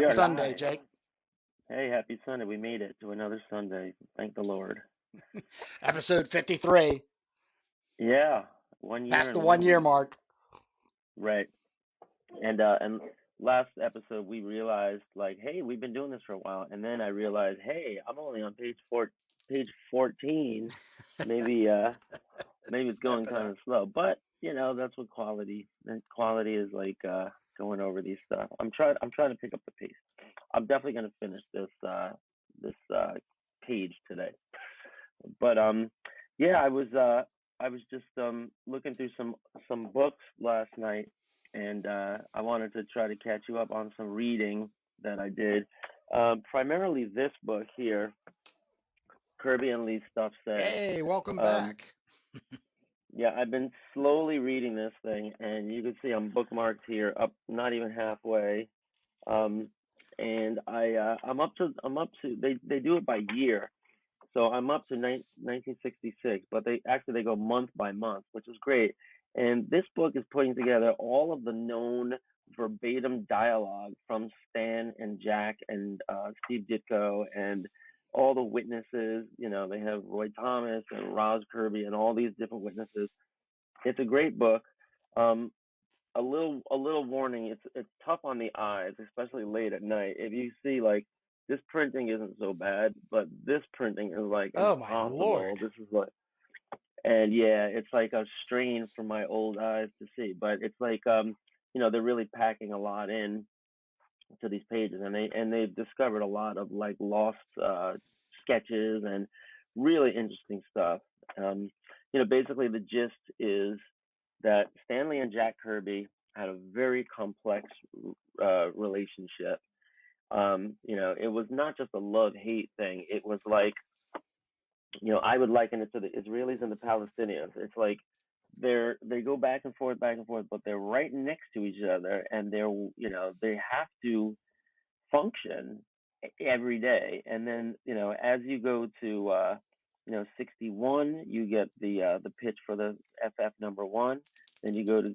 We Happy are Sunday, live. Jake. Hey, happy Sunday. We made it to another Sunday. Thank the Lord. Episode 53, Yeah, 1 year past the and one one year week. mark. Right. And last episode we realized like, hey, we've been doing this for a while. And then I realized, hey, I'm only on page 14. Maybe maybe it's going Step it kind up. of slow. But, that's what quality is like going over these stuff. I'm trying to pick up the pace. I'm definitely going to finish this page today. But yeah, I was just looking through some books last night, and I wanted to try to catch you up on some reading that I did. Primarily this book here, Kirby and Lee Stuf Said. Hey, welcome Um, back. yeah, I've been slowly reading this thing, and you can see I'm bookmarked here, up not even halfway. Um, and I'm up to they do it by year. So I'm up to 1966, but they go month by month, which is great. And this book is putting together all of the known verbatim dialogue from Stan and Jack and Steve Ditko and all the witnesses. They have Roy Thomas and Roz Kirby and all these different witnesses. It's a great book. Um, a little warning, it's tough on the eyes, especially late at night. If you see like this printing isn't so bad, but this printing is like Oh, my impossible. Lord. This is like and yeah, it's like a strain for my old eyes to see. But it's like they're really packing a lot in to these pages, and they've discovered a lot of like lost sketches and really interesting stuff. Basically the gist is that Stanley and Jack Kirby had a very complex relationship. It was not just a love-hate thing. It was like, I would liken it to the Israelis and the Palestinians. It's like they go back and forth, but they're right next to each other, and they have to function every day. And then, as you go to 61, you get the pitch for the FF number one. Then you go to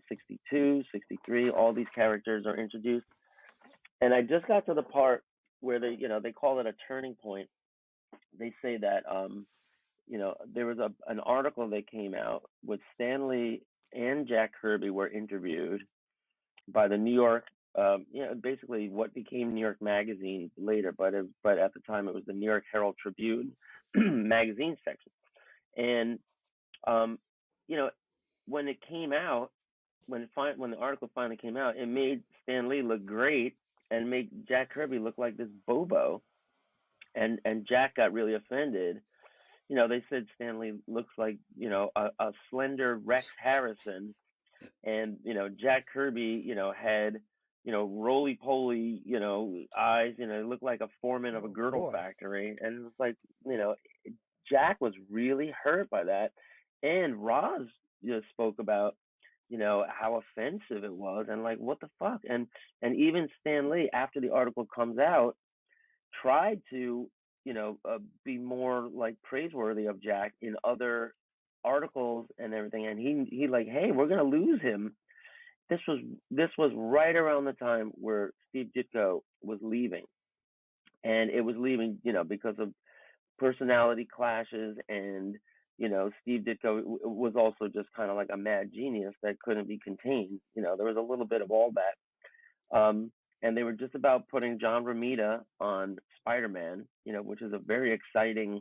62, 63. All these characters are introduced, and I just got to the part where they call it a turning point. They say that there was an article that came out with Stanley and Jack Kirby were interviewed by the New York, basically what became New York Magazine later, but at the time it was the New York Herald Tribune magazine section. And um, you know, when it came out, when the article finally came out, it made Stan Lee look great and made Jack Kirby look like this bobo. And Jack got really offended. They said Stanley looks like a slender Rex Harrison, and Jack Kirby had roly poly eyes. It looked like a foreman of a Oh, girdle boy. factory, and it was like you know Jack was really hurt by that. And Roz spoke about how offensive it was, and like what the fuck. And even Stan Lee, after the article comes out, tried to be more like praiseworthy of Jack in other articles and everything. And he like, hey, we're gonna lose him. This was right around the time where Steve Ditko was leaving, and it was leaving because of personality clashes. And Steve Ditko was also just kind of like a mad genius that couldn't be contained. There was a little bit of all that. And they were just about putting John Romita on Spider-Man, which is a very exciting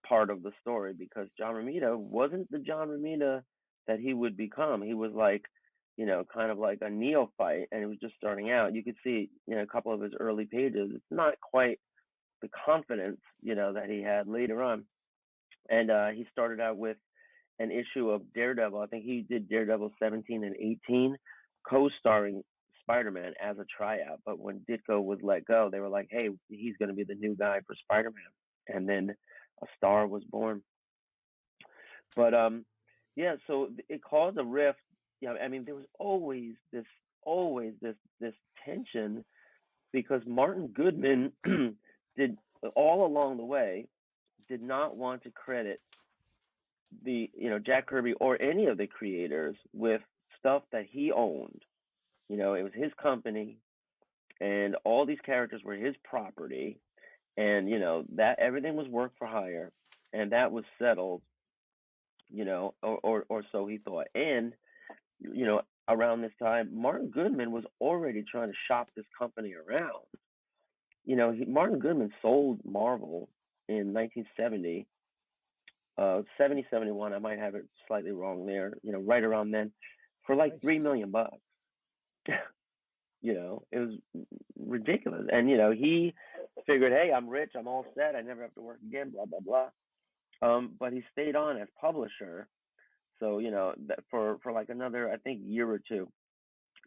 part of the story, because John Romita wasn't the John Romita that he would become. He was like, kind of like a neophyte, and he was just starting out. You could see, a couple of his early pages. It's not quite the confidence, that he had later on. And he started out with an issue of Daredevil. I think he did Daredevil 17 and 18, co-starring Spider-Man as a tryout. But when Ditko was let go, they were like, hey, he's going to be the new guy for Spider-Man. And then a star was born. But yeah, so it caused a rift. I mean, there was always this tension, because Martin Goodman did all along the way did not want to credit the Jack Kirby or any of the creators with stuff that he owned. It was his company, and all these characters were his property, and that everything was work for hire, and that was settled, or so he thought. And around this time, Martin Goodman was already trying to shop this company around. Martin Goodman sold Marvel in 1970, 70, 71. I might have it slightly wrong there. Right around then, for like Nice. $3 million. It was ridiculous. And he figured, hey, I'm rich, I'm all set, I never have to work again, blah blah blah. But he stayed on as publisher, so that for like another, I think, year or two,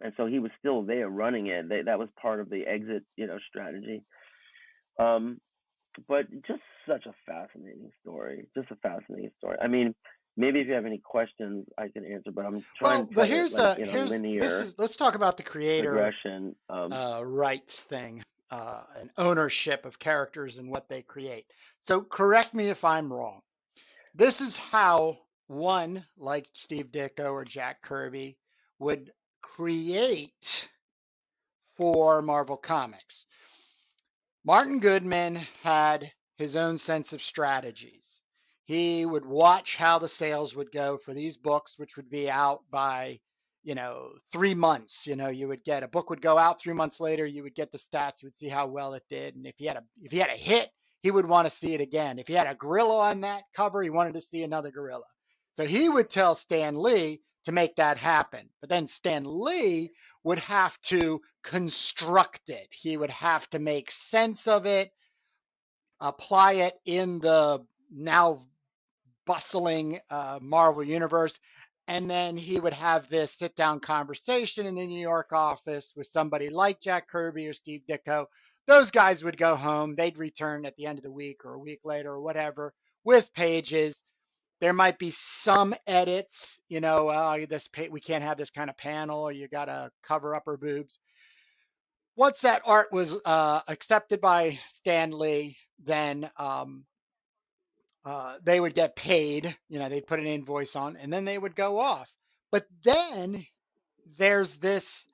and so he was still there running it. That was part of the exit, strategy. Um, but just such a fascinating story. Just a fascinating story. I mean, maybe if you have any questions, I can answer. But I'm trying Well, to the tell it here's like a in a here's this linear is let's talk about the creator progression. rights thing, and ownership of characters and what they create. So correct me if I'm wrong. This is how one like Steve Ditko or Jack Kirby would create for Marvel Comics. Martin Goodman had his own sense of strategies. He would watch how the sales would go for these books, which would be out by, 3 months. You would get a book would go out 3 months later. You would get the stats. You would see how well it did, and if he had a hit, he would want to see it again. If he had a gorilla on that cover, he wanted to see another gorilla. So he would tell Stan Lee to make that happen. But then Stan Lee would have to construct it. He would have to make sense of it, apply it in the now bustling Marvel universe. And then he would have this sit down conversation in the New York office with somebody like Jack Kirby or Steve Ditko. Those guys would go home. They'd return at the end of the week or a week later or whatever with pages. There might be some edits, we can't have this kind of panel, or you got to cover up her boobs. Once that art was accepted by Stan Lee, then they would get paid. They'd put an invoice on, and then they would go off. But then there's this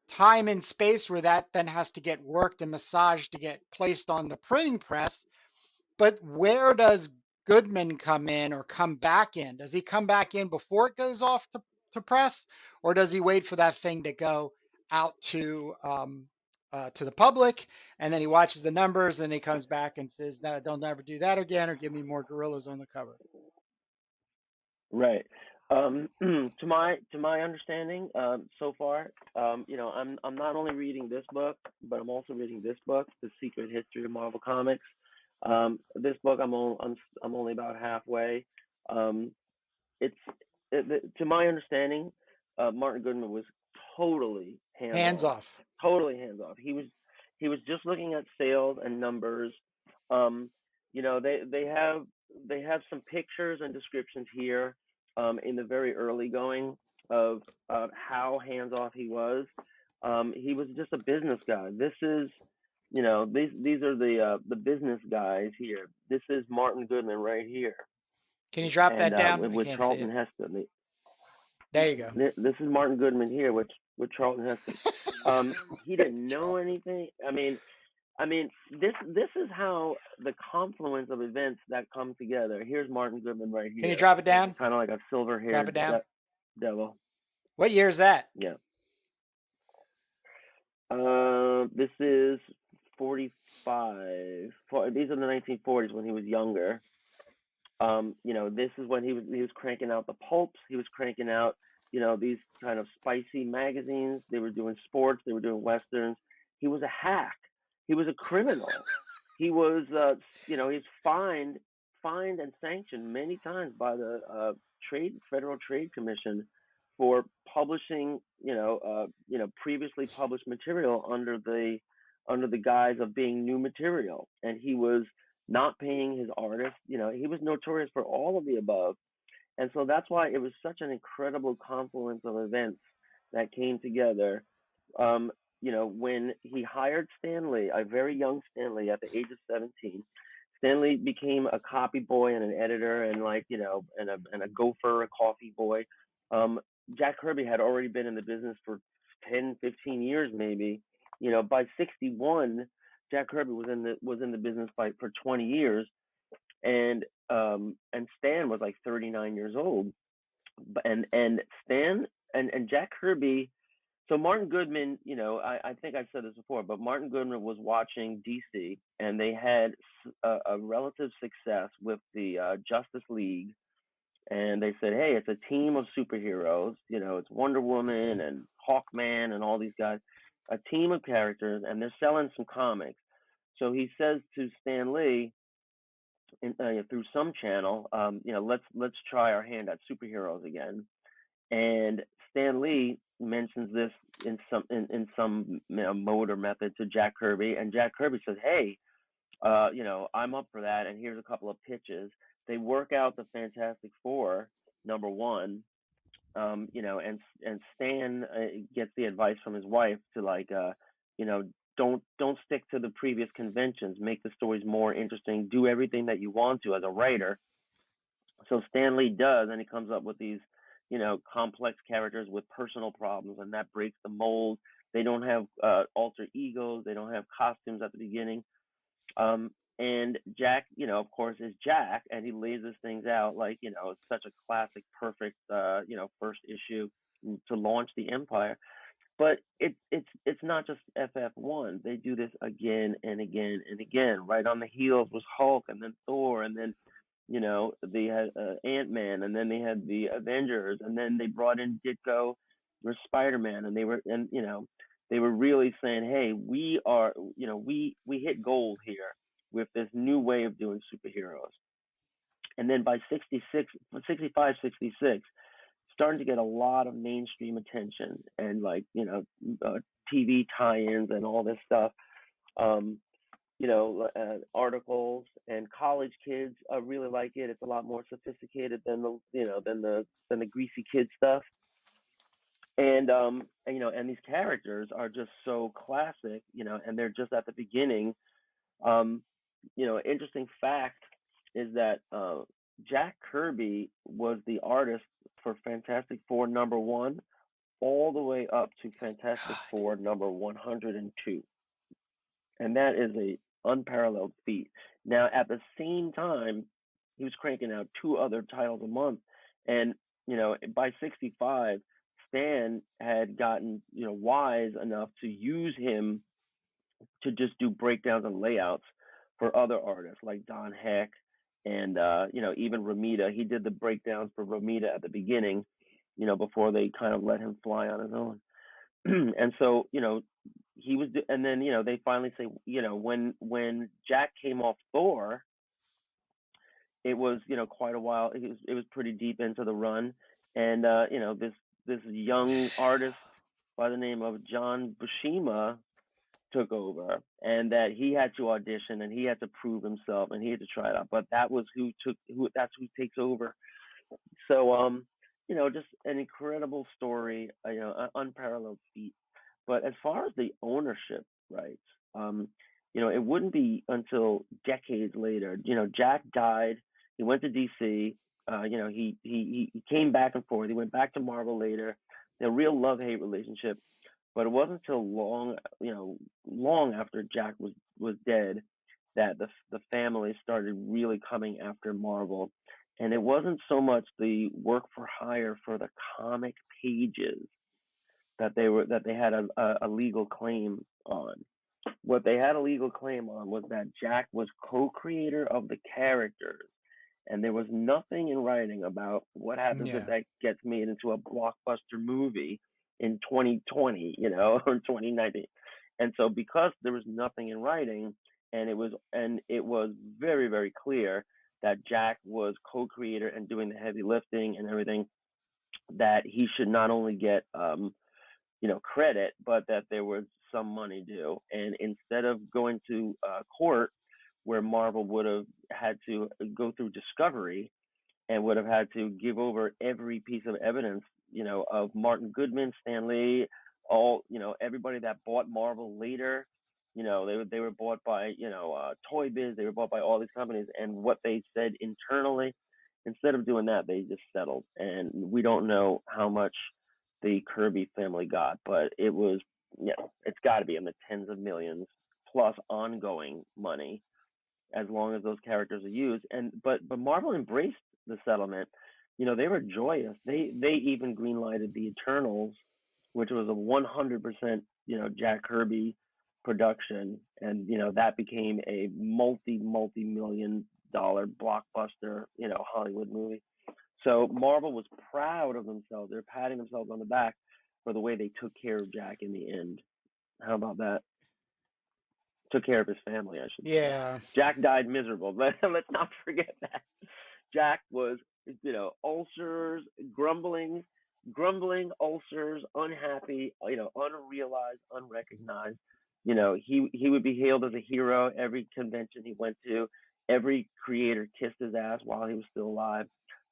time and space where that then has to get worked and massaged to get placed on the printing press. But where does Goodman come in or come back in? Does he come back in before it goes off to press, or does he wait for that thing to go out to the public, and then he watches the numbers, and he comes back and says, "No, don't ever do that again, or give me more gorillas on the cover." Right. To my understanding, so far, I'm not only reading this book, but I'm also reading this book, The Secret History of Marvel Comics. This book, I'm only about halfway. Um, it's to my understanding, Martin Goodman was totally hands Hands off, off. totally hands off. He was just looking at sales and numbers. Um, they have some pictures and descriptions here, in the very early going of how hands off he was. He was just a business guy. This is, these are the business guys here. This is Martin Goodman right here, Can you drop and that down? I with can't see Charlton it. Heston. There you go. This is Martin Goodman here with Charlton Heston. He didn't know anything. I mean, this is how the confluence of events that come together. Here's Martin Goodman right Can you here, drop it down? kind of like a Drop it silver-haired down. devil. What year is that? Yeah. This is 45. These are the 1940s when he was younger. This is when he was cranking out the pulps. He was cranking out, these kind of spicy magazines. They were doing sports. They were doing westerns. He was a hack. He was a criminal. He was, he's fined and sanctioned many times by the Federal Trade Commission for publishing, previously published material under the guise of being new material, and he was not paying his artists. He was notorious for all of the above. And so that's why it was such an incredible confluence of events that came together. When he hired Stan Lee, a very young Stan Lee at the age of 17, Stan Lee became a copy boy and an editor, and and a gopher, a coffee boy. Um, Jack Kirby had already been in the business for 10, 15 years maybe, By 61, Jack Kirby was in the business for 20 years, and Stan was like 39 years old. And Stan and Jack Kirby. So Martin Goodman, I think I've said this before, but Martin Goodman was watching DC, and they had a relative success with the Justice League, and they said, hey, it's a team of superheroes. It's Wonder Woman and Hawkman and all these guys, a team of characters, and they're selling some comics. So he says to Stan Lee, through some channel, let's try our hand at superheroes again. And Stan Lee mentions this in some mode or method to Jack Kirby, and Jack Kirby says, "Hey, I'm up for that, and here's a couple of pitches." They work out the Fantastic Four #1, and Stan gets the advice from his wife to, like, you know, don't stick to the previous conventions. Make the stories more interesting. Do everything that you want to as a writer. So Stan Lee does, and he comes up with these, complex characters with personal problems, and that breaks the mold. They don't have alter egos. They don't have costumes at the beginning. And Jack, of course, is Jack, and he lays these things out like, it's such a classic, perfect, first issue to launch the empire. But it's not just FF1. They do this again and again and again. Right on the heels was Hulk, and then Thor, and then they had Ant-Man, and then they had the Avengers, and then they brought in Ditko or Spider-Man, and they were really saying, hey, we are, we hit gold here with this new way of doing superheroes. And then by 66, 65, 66, starting to get a lot of mainstream attention, and, like, TV tie-ins and all this stuff. Um, articles, and college kids really like it. It's a lot more sophisticated than the greasy kid stuff. And these characters are just so classic, and they're just at the beginning. Um, Interesting fact is that Jack Kirby was the artist for Fantastic Four #1 all the way up to Fantastic God. Four #102, and that is a unparalleled feat. Now, at the same time, he was cranking out two other titles a month, and by 65, Stan had gotten wise enough to use him to just do breakdowns and layouts for other artists like Don Heck, and even Romita. He did the breakdowns for Romita at the beginning, before they kind of let him fly on his own. And so he was, and then they finally say, when Jack came off Thor, it was quite a while. It was pretty deep into the run, and this young artist by the name of John Buscema took over, and that he had to audition, and he had to prove himself, and he had to try it out. But that's who takes over. So just an incredible story, an unparalleled feat. But as far as the ownership rights, it wouldn't be until decades later. Jack died. He went to DC. He came back and forth. He went back to Marvel later. A real love-hate relationship. But it wasn't until long after Jack was dead, that the family started really coming after Marvel. And it wasn't so much the work for hire for the comic pages that they had a legal claim on. What they had a legal claim on was that Jack was co-creator of the characters, and there was nothing in writing about what happens if Yeah. that gets made into a blockbuster movie in 2020, or 2019. And so, because there was nothing in writing, and it was very, very clear that Jack was co-creator and doing the heavy lifting and everything, that he should not only get credit, but that there was some money due. And instead of going to court, where Marvel would have had to go through discovery and would have had to give over every piece of evidence, of Martin Goodman, Stan Lee, everybody that bought Marvel later. They were bought by Toy Biz. They were bought by all these companies, and what they said internally, instead of doing that, they just settled. And we don't know how much the Kirby family got, but it was it's got to be in the tens of millions plus ongoing money as long as those characters are used. And but Marvel embraced the settlement. They were joyous. They even greenlighted the Eternals, which was a 100% Jack Kirby production, and that became a multi-million-dollar blockbuster Hollywood movie. So Marvel was proud of themselves. They're patting themselves on the back for the way they took care of Jack in the end. How about that? Took care of his family, I should say. Yeah. Jack died miserable. Let's not forget that. Jack was, ulcers, grumbling ulcers, unhappy, unrealized, unrecognized. He would be hailed as a hero every convention he went to. Every creator kissed his ass while he was still alive.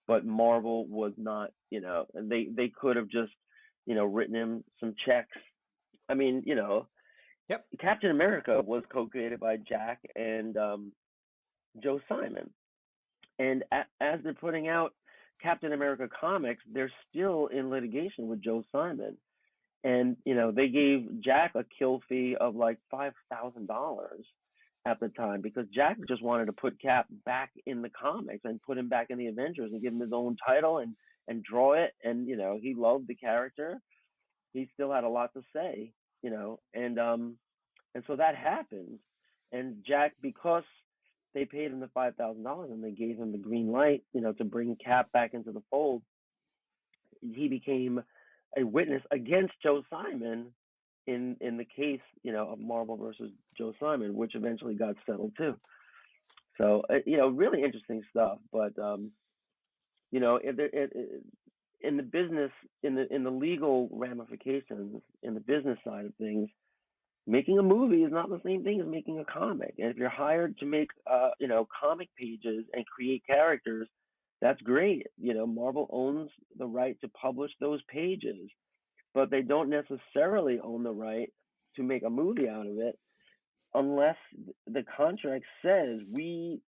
But Marvel was not, and they could have just, written him some checks. I mean, Yep. Captain America was co-created by Jack and Joe Simon, and as they're putting out Captain America comics, they're still in litigation with Joe Simon, and they gave Jack a kill fee of like $5,000 at the time because Jack just wanted to put Cap back in the comics and put him back in the Avengers and give him his own title and draw it, and he loved the character. He still had a lot to say, and so that happened. And Jack, because they paid him the $5,000 and they gave him the green light, to bring Cap back into the fold, he became a witness against Joe Simon in the case, of Marvel versus Joe Simon, which eventually got settled too. So really interesting stuff. But in the business, in the legal ramifications, in the business side of things, making a movie is not the same thing as making a comic. And if you're hired to make, comic pages and create characters, that's great. Marvel owns the right to publish those pages, but they don't necessarily own the right to make a movie out of it unless the contract says we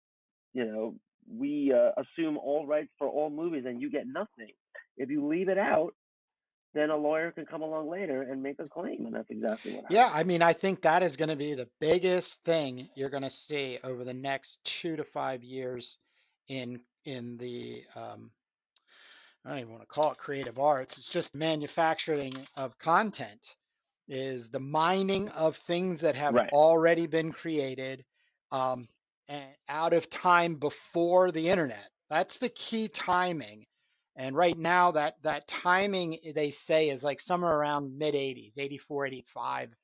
assume all rights for all movies and you get nothing. If you leave it out, then a lawyer can come along later and make a claim, and that's exactly what Yeah, happened. I mean, I think that is going to be the biggest thing you're going to see over the next 2 to 5 years in the I don't even want to call it creative arts. It's just manufacturing of content, is the mining of things that have Right. already been created, um, and out of time before the internet. That's the key timing. And right now, that timing they say is like somewhere around mid 80s, 84, 85.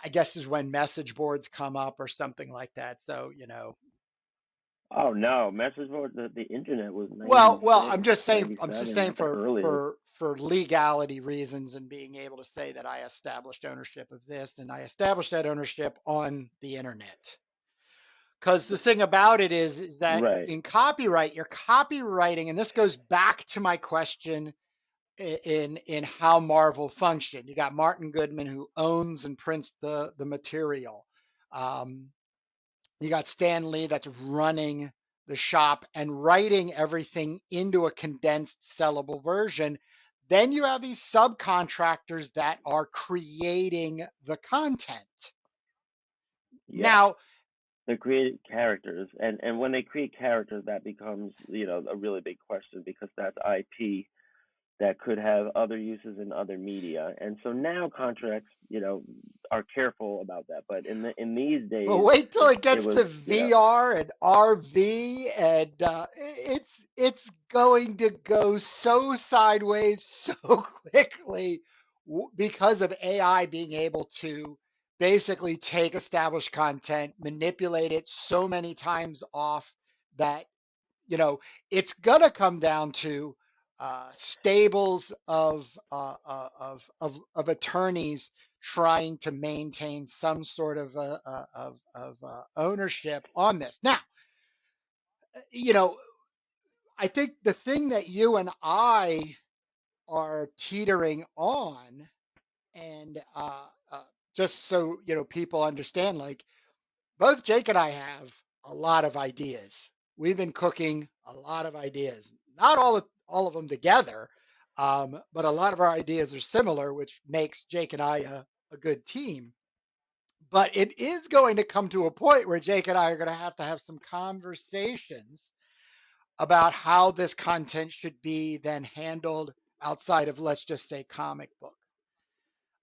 I guess is when message boards come up or something like that. So, Oh no, message board. The internet was well, 96, I'm just 97 saying at the earliest. for legality reasons and being able to say that I established ownership of this, and I established that ownership on the internet. Because the thing about it is that Right. in copyright, you're copywriting, and this goes back to my question in how Marvel functioned. You got Martin Goodman who owns and prints the material. Um, you got Stan Lee that's running the shop and writing everything into a condensed sellable version. Then you have these subcontractors that are creating the content. Yeah. Now, They create characters, and when they create characters, that becomes a really big question because that's IP that could have other uses in other media, and so now contracts are careful about that. But in these but days, wait till it it gets was to VR and RV, and it's going to go so sideways so quickly because of AI being able to basically take established content, manipulate it so many times off that you know it's gonna come down to stables of attorneys trying to maintain some sort of ownership on this. Now, you know, I think the thing that you and I are teetering on, and just so people understand, like both Jake and I have a lot of ideas. We've been cooking a lot of ideas, not all of them together, But a lot of our ideas are similar, which makes Jake and I a good team. But it is going to come to a point where Jake and I are going to have some conversations about how this content should be then handled outside of, let's just say, comic book.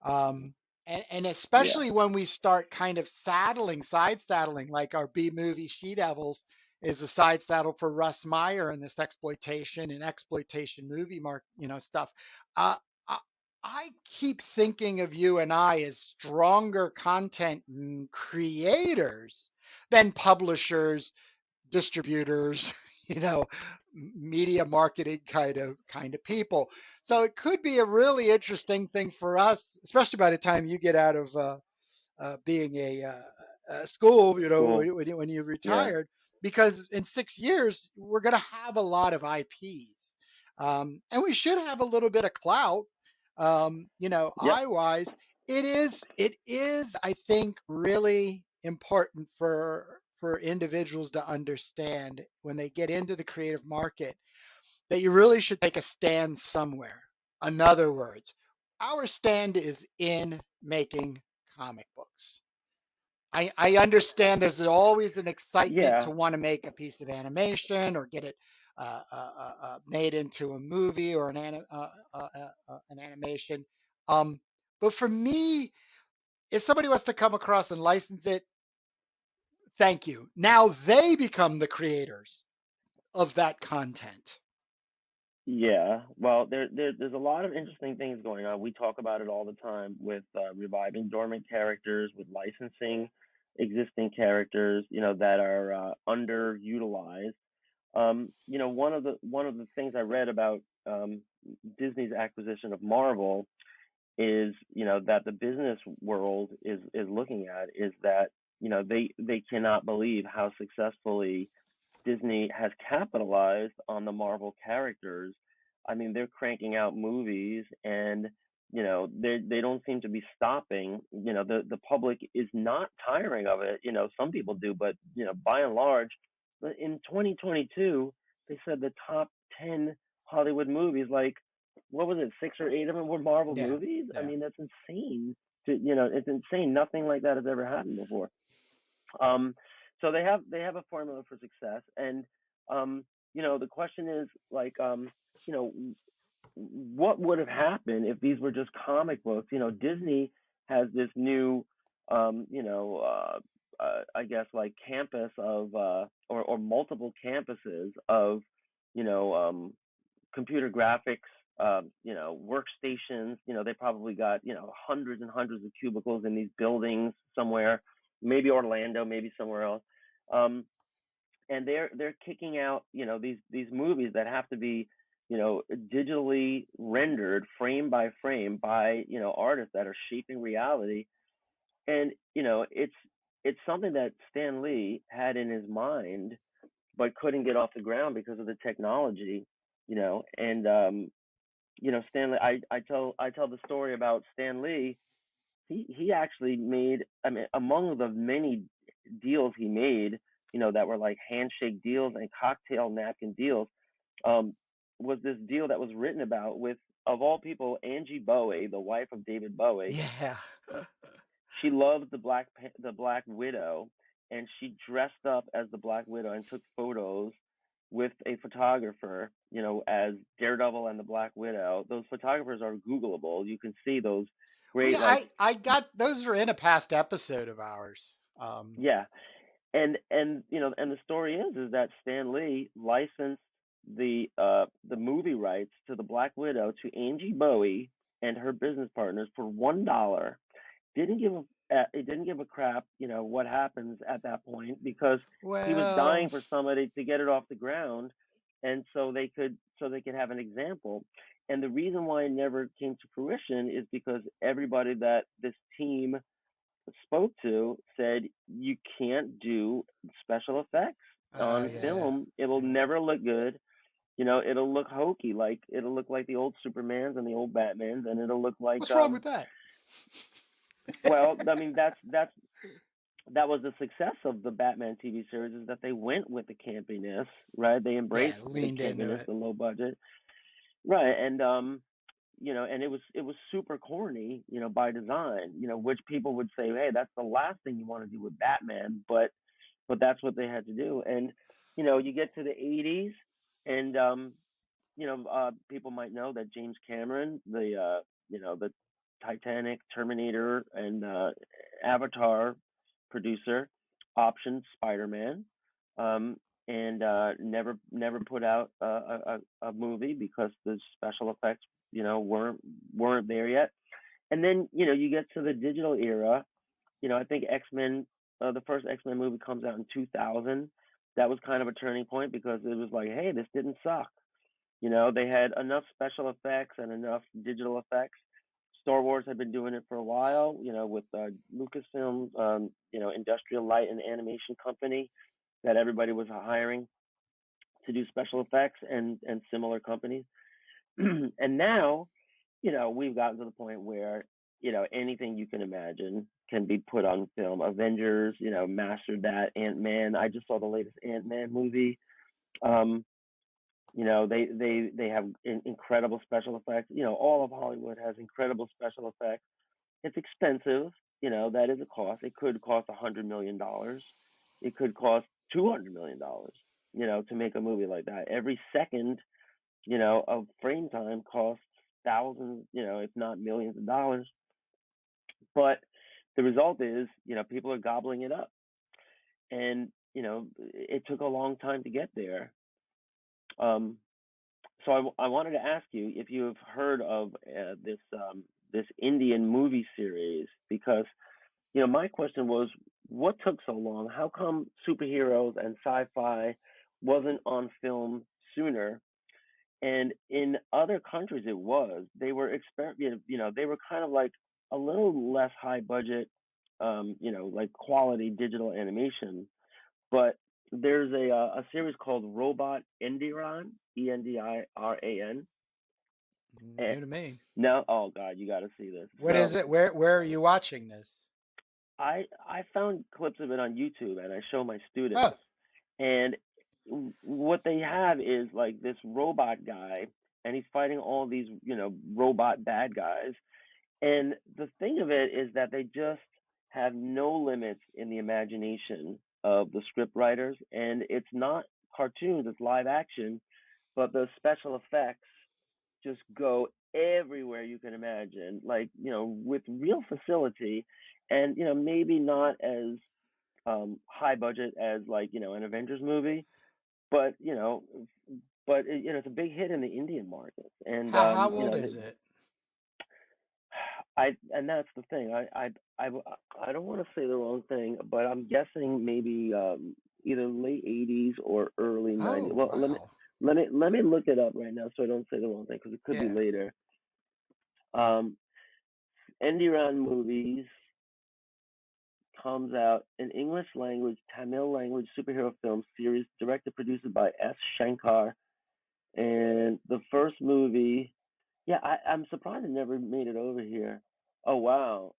Um, and Yeah. especially when we start kind of side saddling, like our B movie She Devils is a side saddle for Russ Meyer and this exploitation movie stuff. Uh, I, I keep thinking of you and I as stronger content creators than publishers, distributors, you know, media marketing kind of people. So it could be a really interesting thing for us, especially by the time you get out of being a school, Cool. when you Yeah. retired, because in 6 years we're going to have a lot of IPs, and we should have a little bit of clout, Yep. eye wise. It is, I think, really important for individuals to understand when they get into the creative market that you really should take a stand somewhere. In other words, our stand is in making comic books. I understand there's always an excitement Yeah. to want to make a piece of animation or get it made into a movie or an animation. Um, but for me, if somebody wants to come across and license it, thank you. Now they become the creators of that content. Yeah, well, there's a lot of interesting things going on. We talk about it all the time with reviving dormant characters, with licensing existing characters, that are underutilized. One of the things I read about Disney's acquisition of Marvel is, that the business world is looking at is that, they cannot believe how successfully Disney has capitalized on the Marvel characters. I mean, they're cranking out movies, and they don't seem to be stopping. The public is not tiring of it. Some people do, but by and large, in 2022, they said the top 10 Hollywood movies, like, what was it, six or eight of them were Marvel Yeah, movies. I yeah. mean, that's insane. It's insane. Nothing like that has ever happened before. Um, so they have a formula for success, and the question is, like, you know, what would have happened if these were just comic books? Disney has this new, I guess, like, campus of, or multiple campuses of, you know, computer graphics, workstations. They probably got, hundreds and hundreds of cubicles in these buildings somewhere, maybe Orlando, maybe somewhere else. Um, and they're kicking out, these movies that have to be, digitally rendered frame by frame by, artists that are shaping reality. And it's something that Stan Lee had in his mind but couldn't get off the ground because of the technology. And Stanley, I tell the story about Stan Lee. He actually made, I mean, among the many deals he made, that were like handshake deals and cocktail napkin deals, um, was this deal that was written about with, of all people, Angie Bowie, the wife of David Bowie. Yeah. She loved the Black Widow, and she dressed up as the Black Widow and took photos with a photographer, as Daredevil and the Black Widow. Those photographers are Googleable. You can see those Well, great, yeah, like, I got those are in a past episode of ours. yeah. And the story is that Stan Lee licensed the movie rights to the Black Widow to Angie Bowie and her business partners for $1. It didn't give a crap, what happens at that point, because he was Well, dying for somebody to get it off the ground, and so they could have an example. And the reason why it never came to fruition is because everybody that this team spoke to said, you can't do special effects on yeah. film. It'll Yeah. never look good. It'll look hokey, like it'll look like the old Supermans and the old Batmans, and it'll look like, What's wrong with that? well, I mean, that was the success of the Batman TV series, is that they went with the campiness, right? They Yeah, embraced the leaned into campiness, it. the low budget. right, and and it was super corny, by design, which people would say, hey, that's the last thing you want to do with Batman, but that's what they had to do. And you get to the 80s, and people might know that James Cameron, the Titanic, Terminator, and Avatar producer, optioned Spider-Man, um, and never put out a movie because the special effects, weren't there yet. And then you get to the digital era. I think X-Men, the first X-Men movie comes out in 2000. That was kind of a turning point because it was like, hey, this didn't suck. They had enough special effects and enough digital effects. Star Wars had been doing it for a while, with Lucasfilm, Industrial Light and Animation Company that everybody was hiring to do special effects, and similar companies. And now, we've gotten to the point where, anything you can imagine can be put on film. Avengers, mastered that. Ant-Man. I just saw the latest Ant-Man movie. Um, they have incredible special effects. All of Hollywood has incredible special effects. It's expensive. That is a cost. It could cost $100 million. It could cost $200 million. To make a movie like that. Every second, of frame time costs thousands, if not millions of dollars. But the result is, people are gobbling it up, and it took a long time to get there. Um, so I wanted to ask you if you have heard of this Indian movie series, because my question was, what took so long? How come superheroes and sci-fi wasn't on film sooner? And in other countries, it was. They were they were kind of like a little less high budget, like quality digital animation. But there's a series called Robot Indiran, Endiran. And New to me. no, oh God, you got to see this. What is So it? Where are you watching this? I found clips of it on YouTube, and I show my students. Oh, And what they have is like this robot guy, and he's fighting all these robot bad guys. And the thing of it is that they just have no limits in the imagination of the script writers, and it's not cartoons, it's live action, but the special effects just go everywhere you can imagine, like, with real facility. And maybe not as high budget as, like, an Avengers movie, but it's a big hit in the Indian market. And how old is it? and that's the thing. I I don't want to say the wrong thing, but I'm guessing maybe either late 80s or early 90s. Oh, Well, wow. let me look it up right now so I don't say the wrong thing, because it could be Yeah. later. Um, Indiran movies comes out an English language, Tamil language superhero film series directed, produced by S. Shankar. And the first movie, yeah, I'm surprised it never made it over here. Oh wow,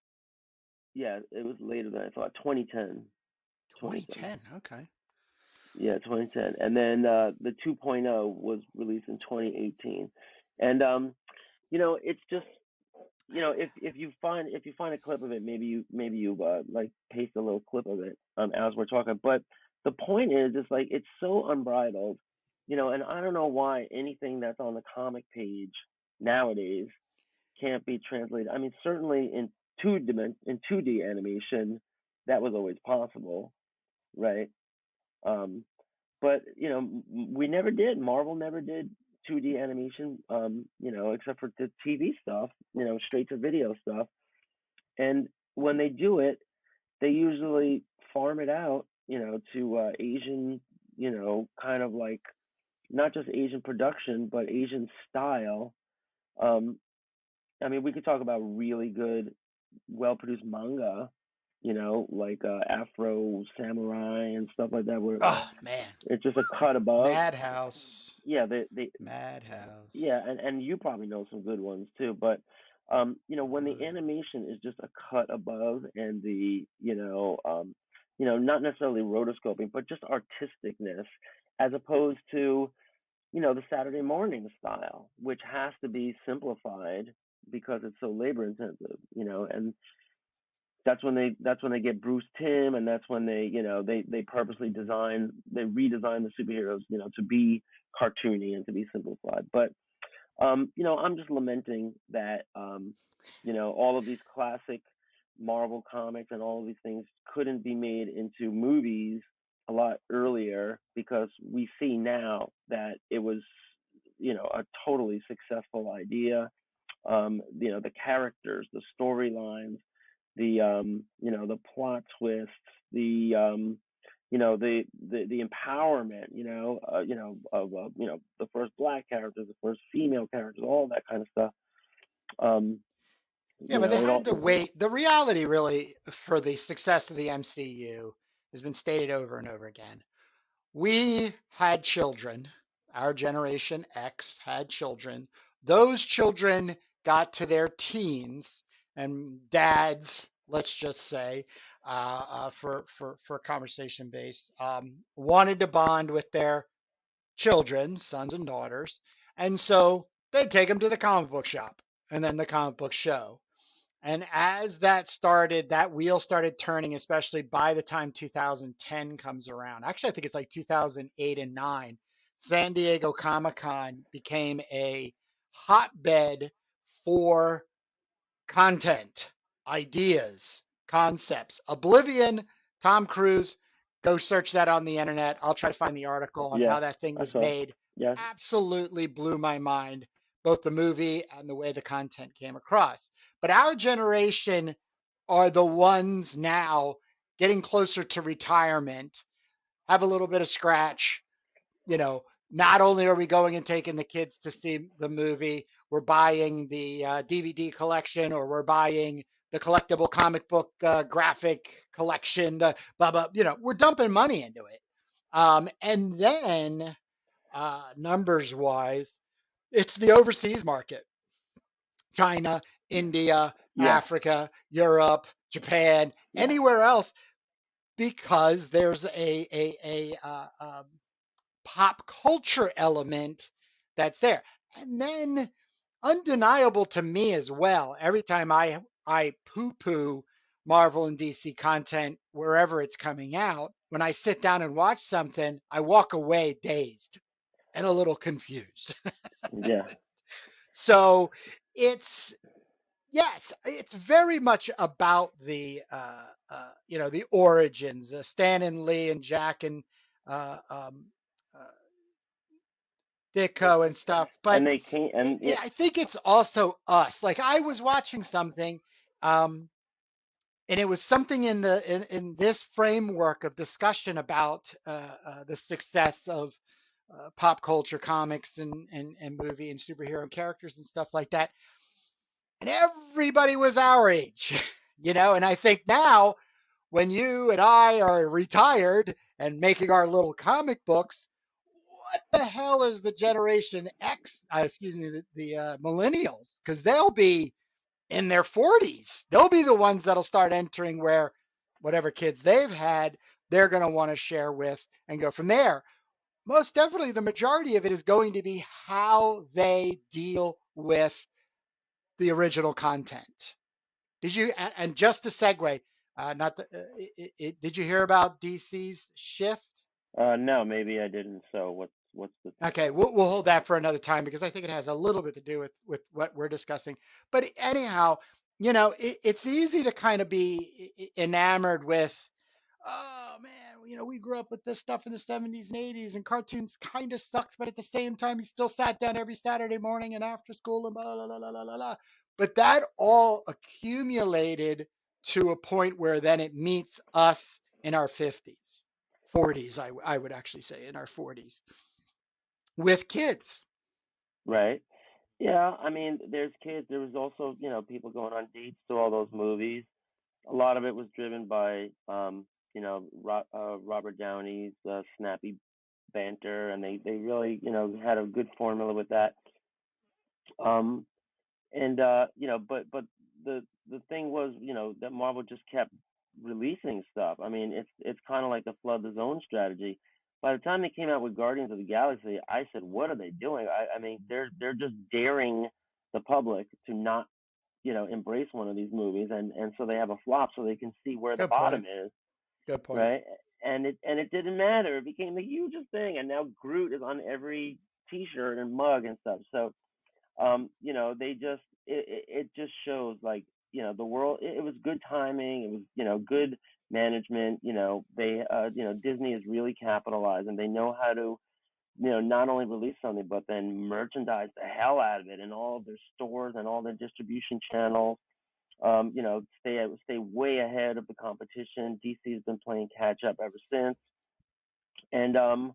yeah, it was later than I thought. 2010. 2010. 2010. Okay. Yeah, 2010. And then the 2.0 was released in 2018. And it's just, if you find a clip of it, maybe you like paste a little clip of it as we're talking. But the point is, it's like it's so unbridled, and I don't know why anything that's on the comic page nowadays can't be translated. I mean, certainly in 2D animation, that was always possible, right? Um, but we never did. Marvel never did 2D animation, except for the TV stuff, straight to video stuff. And when they do it, they usually farm it out, to Asian, kind of like not just Asian production, but Asian style. Um, I mean, we could talk about really good, well-produced manga, like Afro Samurai and stuff like that, where Oh, man. it's just a cut above. Madhouse. Yeah, they Madhouse. yeah, and you probably know some good ones too. But when Oh, the yeah. animation is just a cut above, and the not necessarily rotoscoping, but just artisticness, as opposed to the Saturday morning style, which has to be simplified because it's so labor intensive, and that's when they get Bruce Timm, and that's when they purposely redesign the superheroes, to be cartoony and to be simplified. But I'm just lamenting that all of these classic Marvel comics and all of these things couldn't be made into movies a lot earlier, because we see now that it was a totally successful idea. The characters, the storylines, the plot twists, the the empowerment, the first black characters, the first female characters, all that kind of stuff. Um, Yeah, but they it all. had to wait. The reality, really, for the success of the MCU has been stated over and over again. We had children. Our generation X had children. Those children got to their teens, and dads, let's just say, for conversation base, wanted to bond with their children, sons and daughters, and so they'd take them to the comic book shop and then the comic book show. And as that started, that wheel started turning, especially by the time 2010 comes around. Actually, I think it's like 2008 and 9. San Diego Comic-Con became a hotbed for content, ideas, concepts. Oblivion, Tom Cruise, go search that on the internet. I'll try to find the article on Yeah, how that thing I was saw. made. Yeah, Absolutely blew my mind, both the movie and the way the content came across. But our generation are the ones now getting closer to retirement, have a little bit of scratch, you know, not only are we going and taking the kids to see the movie, we're buying the DVD collection, or we're buying the collectible comic book graphic collection, the blah, blah, we're dumping money into it. And then numbers wise, it's the overseas market: China, India, yeah, Africa, Europe, Japan, yeah, anywhere else, because there's pop culture element that's there. And then, undeniable to me as well, every time I poo poo Marvel and DC content wherever it's coming out, when I sit down and watch something, I walk away dazed and a little confused. yeah, So it's, yes, it's very much about the origins, Stan and Lee and Jack and uh, um, uh, Ditko and stuff. But and they can't. And yeah, I think it's also us. Like, I was watching something, um, and it was something in this framework of discussion about the success of pop culture, comics, and movie and superhero characters and stuff like that. And everybody was our age, And I think now, when you and I are retired and making our little comic books, what the hell is the Generation X? Excuse me, the millennials, because they'll be in their 40s. They'll be the ones that'll start entering, where whatever kids they've had, they're going to want to share with and go from there. Most definitely, the majority of it is going to be how they deal with the original content. Did you? And just to segue, not the, did you hear about DC's shift? no, maybe I didn't. So what's the? Okay, we'll hold that for another time, because I think it has a little bit to do with what we're discussing. But anyhow, it's easy to kind of be enamored with, oh man, we grew up with this stuff in the 70s and 80s, and cartoons kind of sucked, but at the same time, you still sat down every Saturday morning and after school and blah, blah, blah, blah, blah, blah. But that all accumulated to a point where then it meets us in our 50s, 40s, I would actually say, in our 40s, with kids. Right. Yeah, I mean, there's kids. There was also, people going on dates to all those movies. A lot of it was driven by, Robert Downey's snappy banter, and they really, had a good formula with that. Um, and but the thing was, that Marvel just kept releasing stuff. I mean, it's kind of like the flood the zone strategy. By the time they came out with Guardians of the Galaxy, I said, "What are they doing?" I mean, they're just daring the public to not, embrace one of these movies, and so they have a flop, so they can see where the Good bottom point. is, Good point. right? And it didn't matter. It became the hugest thing, and now Groot is on every T-shirt and mug and stuff. So, they just it just shows, like, the world. It was good timing. It was, good management. Disney is really capitalized, and they know how to, not only release something, but then merchandise the hell out of it in all of their stores and all their distribution channels. Stay way ahead of the competition. DC has been playing catch up ever since, and and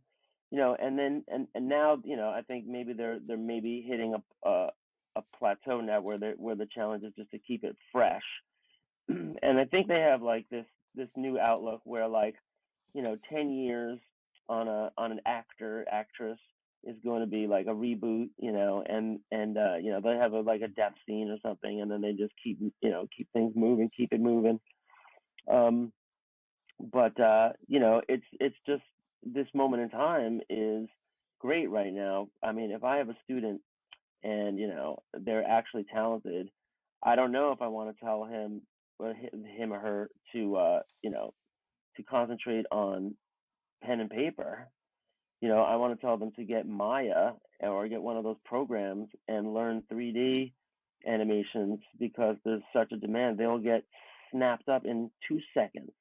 then and now, I think maybe they're maybe hitting a plateau now where the challenge is just to keep it fresh. And I think they have, like, this new outlook where, like, 10 years on an actress is going to be like a reboot, and they have like a death scene or something, and then they just keep things moving, keep it moving. Um, but it's just, this moment in time is great right now. I mean, if I have a student and they're actually talented, I don't know if I want to tell him or her to concentrate on pen and paper. I want to tell them to get Maya or get one of those programs and learn 3D animations, because there's such a demand. They'll get snapped up in 2 seconds.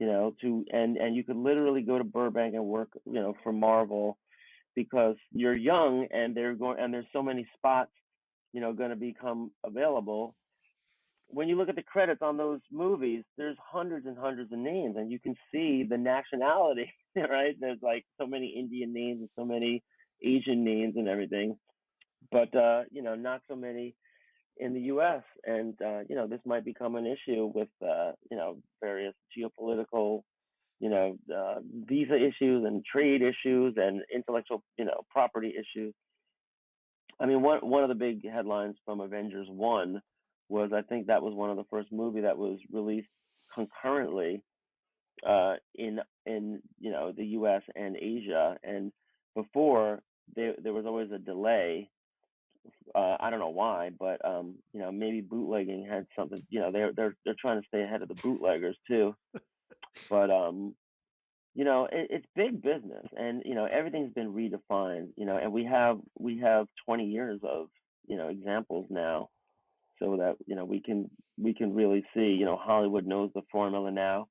And you could literally go to Burbank and work, for Marvel, because you're young and there's so many spots, going to become available. When you look at the credits on those movies, there's hundreds and hundreds of names, and you can see the nationality, right? There's like so many Indian names and so many Asian names and everything, but not so many in the U.S. And this might become an issue with various geopolitical, visa issues and trade issues and intellectual, property issues. I mean, one of the big headlines from Avengers 1 was, I think that was one of the first movie that was released concurrently in the U.S. and Asia, and before there was always a delay. I don't know why, but maybe bootlegging had something. They're trying to stay ahead of the bootleggers too. But it's big business, and everything's been redefined. And we have 20 years of examples now, so that we can really see. Hollywood knows the formula now.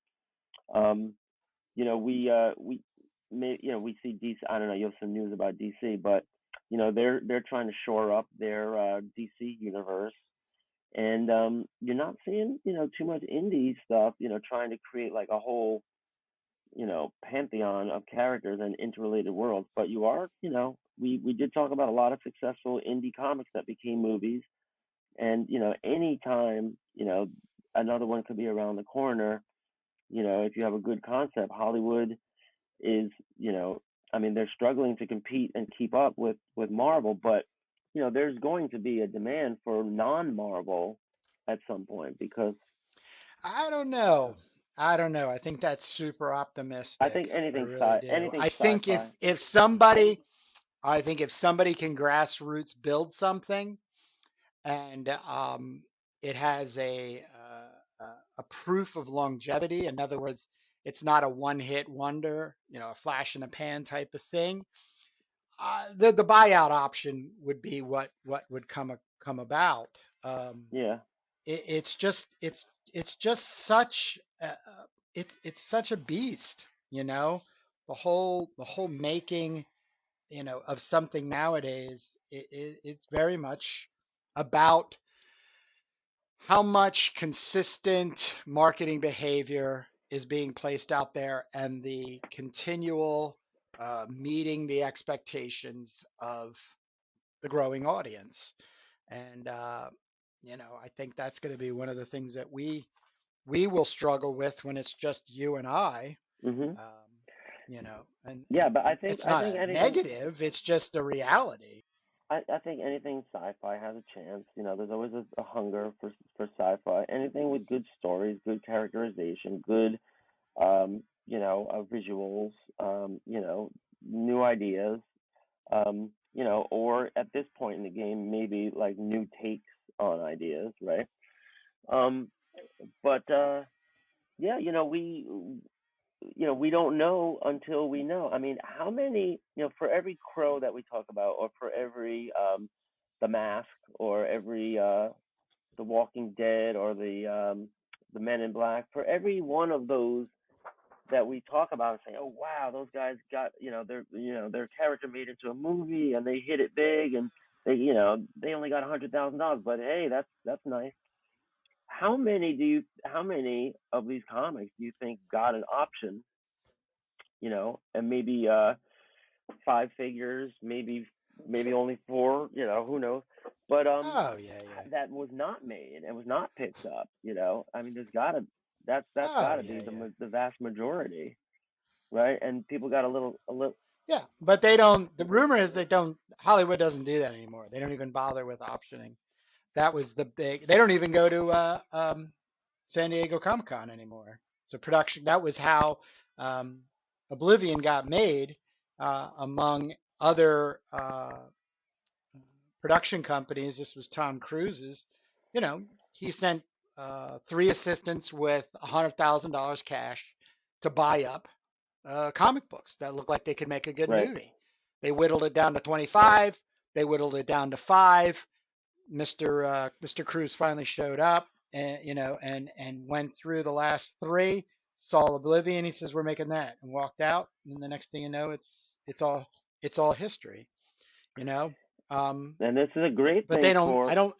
Um, we see DC. I don't know. You have some news about DC, but they're trying to shore up their DC universe, and you're not seeing too much indie stuff. Trying to create like a whole pantheon of characters and interrelated worlds. But you are, we did talk about a lot of successful indie comics that became movies, and anytime another one could be around the corner. If you have a good concept, Hollywood is, I mean, they're struggling to compete and keep up with Marvel, but there's going to be a demand for non-Marvel at some point, because I don't know. I don't know. I think that's super I optimistic. think I anything really sci do. anything sci-fi. I think if somebody can grassroots build something, and it has a proof of longevity. In other words, it's not a one-hit wonder, a flash in the pan type of thing. The buyout option would be what would come about. Um, Yeah. it's just such it's such a beast, the whole making, of something nowadays. It's very much about how much consistent marketing behavior is being placed out there, and the continual meeting the expectations of the growing audience. And I think that's going to be one of the things that we will struggle with when it's just you and I. Mhm. Um, and, Yeah, and but I and think it's I not think a anything negative; it's just a reality. I think anything sci-fi has a chance. There's always a hunger for sci-fi. Anything with good stories, good characterization, good visuals, new ideas, or at this point in the game, maybe like new takes on ideas, right? Um, but yeah, we don't know until we know. I mean, how many, for every crow that we talk about, or for every the Mask, or every the Walking Dead, or the Men in Black, for every one of those that we talk about and say, oh wow, those guys got their character made into a movie and they hit it big, and they only got $100,000, but hey, that's nice. How many of these comics do you think got an option, and maybe five figures, maybe only four, who knows? But Oh yeah, yeah. that was not made and was not picked up. I mean, that's Oh gotta be yeah, yeah. the vast majority, right? And people got a little. Yeah, but they don't. The rumor is they don't. Hollywood doesn't do that anymore. They don't even bother with optioning. That was the big. They don't even go to San Diego Comic Con anymore. So production. That was how um, Oblivion got made, among other production companies. This was Tom Cruise's. You know, he sent three assistants with $100,000 cash to buy up comic books that looked like they could make a good Right. movie. They whittled it down to 25. They whittled it down to five. Mr. Cruz finally showed up, and and went through the last three. Saw Oblivion. He says, "We're making that," and walked out. And the next thing you know, it's all history. You know. Um, And this is a great but thing they don't. I for. don't.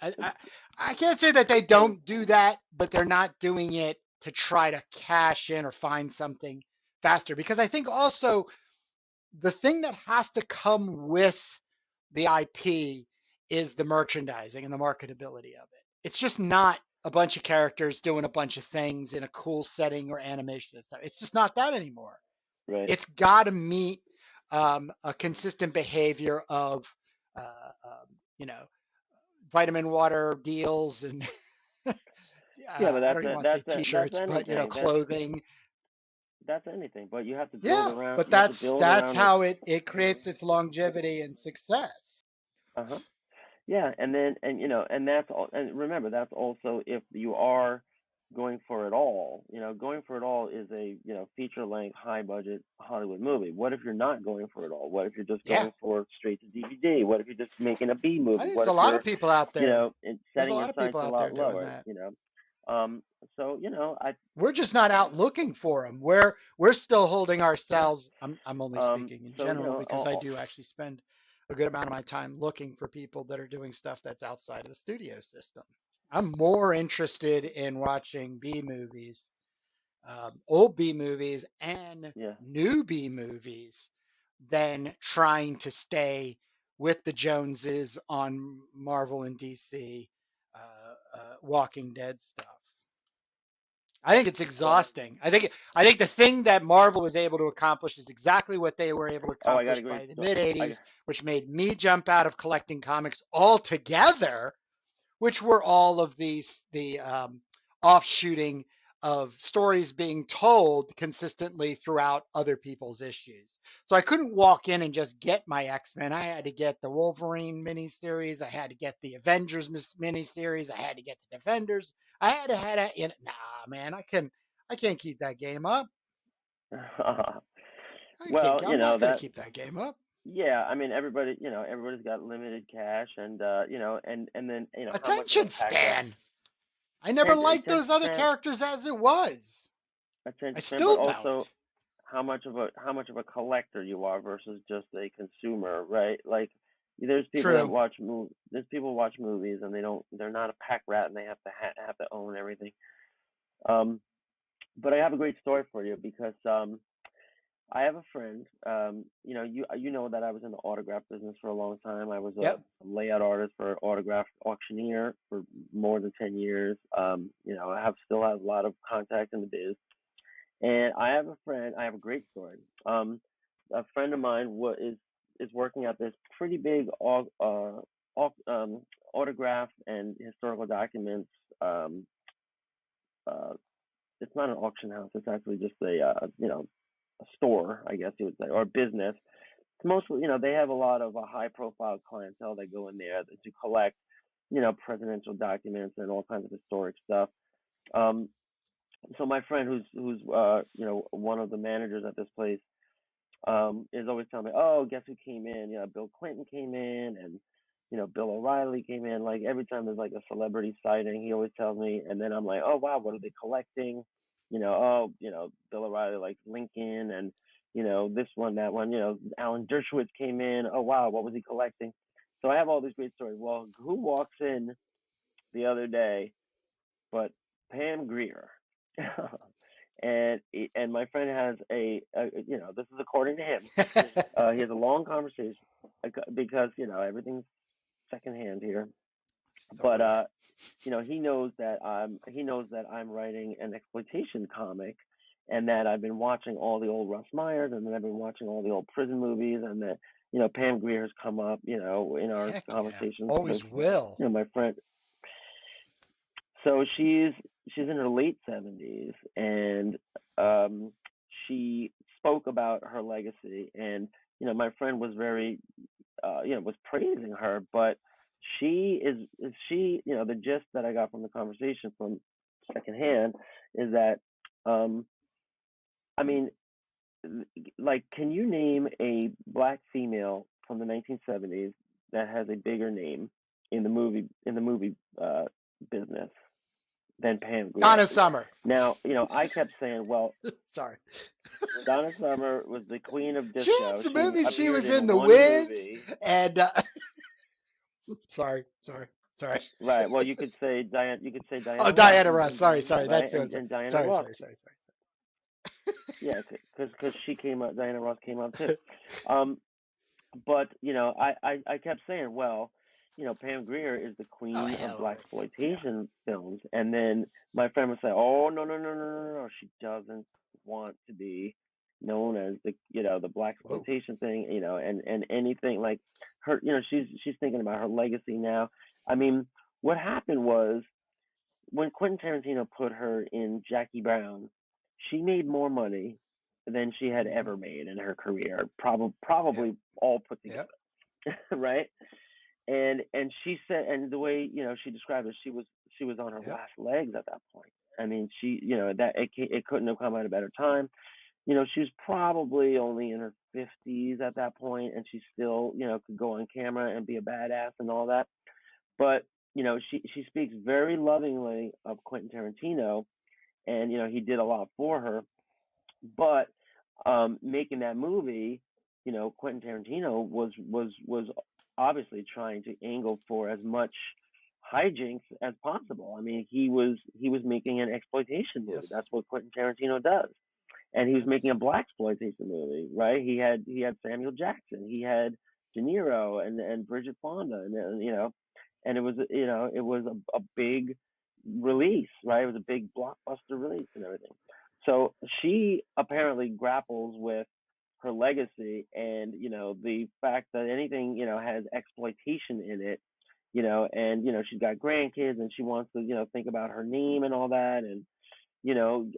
I can't say that they don't do that, but they're not doing it to try to cash in or find something faster. Because I think also the thing that has to come with the IP is the merchandising and the marketability of it. It's just not a bunch of characters doing a bunch of things in a cool setting or animation and stuff. It's just not that anymore. Right. It's got to meet a consistent behavior of, um, you know, vitamin water deals and Yeah, but I don't even want to say that's t-shirts, but anything. clothing. That's anything. But you have to build Yeah, around. but You have to that's build that's around it. how it creates its longevity and success. Uh huh. Yeah, and then and that's all. And remember, that's also if you are going for it all. Going for it all is a feature length, high budget Hollywood movie. What if you're not going for it all? What if you're just Yeah, going for straight to DVD? What if you're just making a B I movie? think What there's a if lot of you're people out there. There's a setting lot your of sights people a out there lot doing lower? that. So I We're just not out looking for them. We're still holding ourselves. I'm only speaking in so general because I do actually spend a good amount of my time looking for people that are doing stuff that's outside of the studio system. I'm more interested in watching B movies, old B movies, and yeah. new B movies than trying to stay with the Joneses on Marvel and DC, Walking Dead stuff. I think it's Well, exhausting. I think the thing that Marvel was able to accomplish is exactly what they were able to oh, I got accomplish a great by the story. mid I 80s, which made me jump out of collecting comics altogether, which were all of the offshooting of stories being told consistently throughout other people's issues. So I couldn't walk in and just get my X-Men. I had to get the Wolverine miniseries. I had to get the Avengers miniseries. I had to get the Defenders. I had to had a, nah, man, I can't keep that game up. I well, can't. I'm not going to keep that game up. yeah, I mean everybody's got limited cash, and and then how much of a Attention pack rat span. I never liked attention those other span characters as it was. I attention span, but still also don't. how much of a collector you are versus just a consumer, right? Like there's people that True. watch there's people who watch movies and they're not a pack rat and they have to own everything. Um, but I have a great story for you because I have a friend. You know that I was in the autograph business for a long time. I was a Yep. layout artist for an autograph auctioneer for more than 10 years. I still have a lot of contact in the biz. And I have a friend. I have a great story. A friend of mine is working at this pretty big autograph and historical documents um, uh, it's not an auction house. It's actually just a store, I guess you would say, or a business. It's mostly, they have a lot of high profile clientele that go in there to collect, presidential documents and all kinds of historic stuff. Um, so my friend, who's one of the managers at this place, is always telling me, "Oh, guess who came in? Bill Clinton came in, and Bill O'Reilly came in." Like every time there's like a celebrity sighting, he always tells me, and then I'm like, "Oh wow, what are they collecting?" Bill O'Reilly like Lincoln, and this one, that one. Alan Dershowitz came in. Oh wow, what was he collecting? So I have all these great stories. Well, who walks in the other day but Pam Grier? And my friend has this is according to him. He has a long conversation because everything's secondhand here. But Totally. he knows that I'm writing an exploitation comic, and that I've been watching all the old Russ Myers, and then I've been watching all the old prison movies, and that Pam Grier has come up in our Heck yeah. conversations because Always will. my friend. So she's in her late 70s, and um, she spoke about her legacy, and my friend was very was praising her, but she the gist that I got from the conversation from secondhand is that um, I mean, like, can you name a black female from the 1970s that has a bigger name in the movie business than Pam Grier? Donna Summer. Now, I kept saying, well, Sorry. Donna Summer was the queen of She had disco. some She movies. She appeared was in in The one Wiz, movie. and sorry. Right. Well, you could say Diana. You could say Oh, Diana Ross, Diana Ross. Sorry. right? That's who I'm And saying. and Diana Sorry, Ross. sorry, sorry, sorry. Yeah, because she came up. Diana Ross came up too. Um, but I kept saying, well, Pam Grier is the Oh queen of hell, black yeah. exploitation films, and then my friend would say, oh no no no no no no, she doesn't want to be known as the black Whoa. exploitation thing, and anything like her, she's thinking about her legacy now. I mean, what happened was when Quentin Tarantino put her in Jackie Brown, she made more money than she had Hmm. ever made in her career, Yep. probably all put Yep. together, right? And she said, and the way she described it, she was on her Yep. last legs at that point. I mean, she that it couldn't have come at a better time. She was probably only in her 50s at that point, and she still could go on camera and be a badass and all that. But she speaks very lovingly of Quentin Tarantino, and he did a lot for her. But making that movie, Quentin Tarantino was obviously trying to angle for as much hijinks as possible. I mean, he was making an exploitation movie. Yes. That's what Quentin Tarantino does. And he was making Yes. a black exploitation movie, right? He had Samuel Jackson, he had De Niro and Bridget Fonda, and it was a big release, right? It was a big blockbuster release and everything. So she apparently grapples with her legacy, and the fact that anything has exploitation in it, and she's got grandkids, and she wants to think about her name and all that, and you know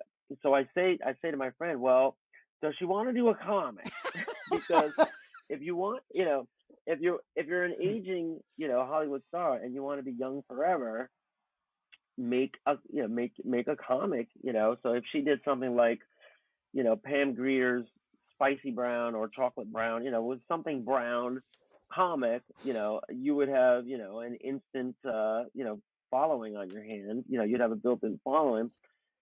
so I say to my friend, well, does she want to do a comic? Because if you want, if you're an aging Hollywood star and you want to be young forever, make a comic. So if she did something like Pam Grier's Spicy Brown or Chocolate Brown, with something brown comic, you would have an instant following on your hands. You'd have a built-in following.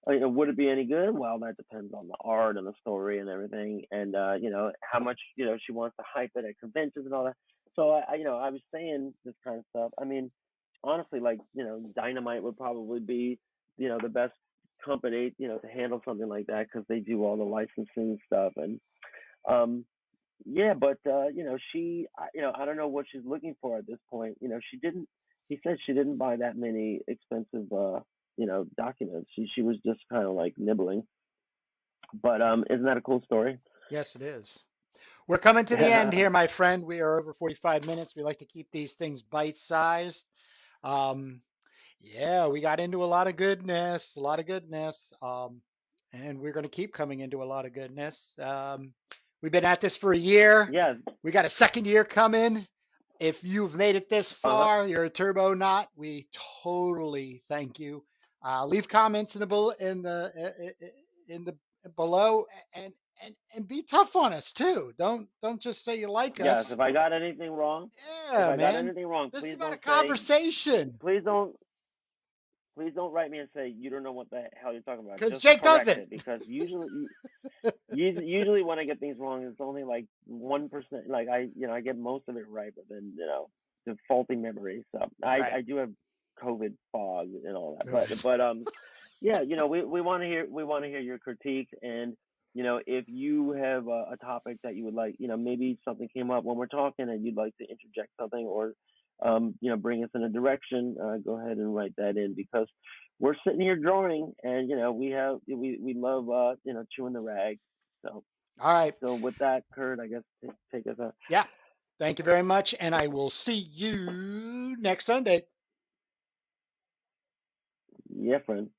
Would it be any good? Well, that depends on the art and the story and everything, and how much she wants to hype it at conventions and all that. So I was saying this kind of stuff. I mean, honestly, like Dynamite would probably be the best company to handle something like that because they do all the licensing stuff, and um yeah, but I don't know what she's looking for at this point. She didn't. He said she didn't buy that many expensive documents. She was just kind of like nibbling. But isn't that a cool story? Yes, it is. We're coming to the end here, my friend. We are over 45 minutes. We like to keep these things bite-sized. Um, yeah, we got into a lot of goodness, a lot of goodness. and we're going to keep coming into a lot of goodness. We've been at this for a year. Yeah. We got a second year coming. If you've made it this Uh-huh. far, you're a turbo knot. We totally thank you. Leave comments in the below, and and be tough on us too. Don't just say you like Yes. us. If I got anything wrong, if Yeah, I got man. anything wrong, This is please about a don't say, conversation. please don't please don't write me and say you don't know what the hell you're talking about. Because Just Jake correct doesn't. it, because usually when I get things wrong, it's only like 1%. Like I get most of it right, but then the faulty memory. So Right. I do have COVID fog and all that. COVID. But yeah, we want to hear your critique, and if you have a topic that you would like, maybe something came up when we're talking and you'd like to interject something, or bring us in a direction, go ahead and write that in, because we're sitting here drawing, and we love chewing the rag. So All right. so with that, Kurt, I guess take us out. Yeah. Thank you very much. And I will see you next Sunday. Yeah, friend.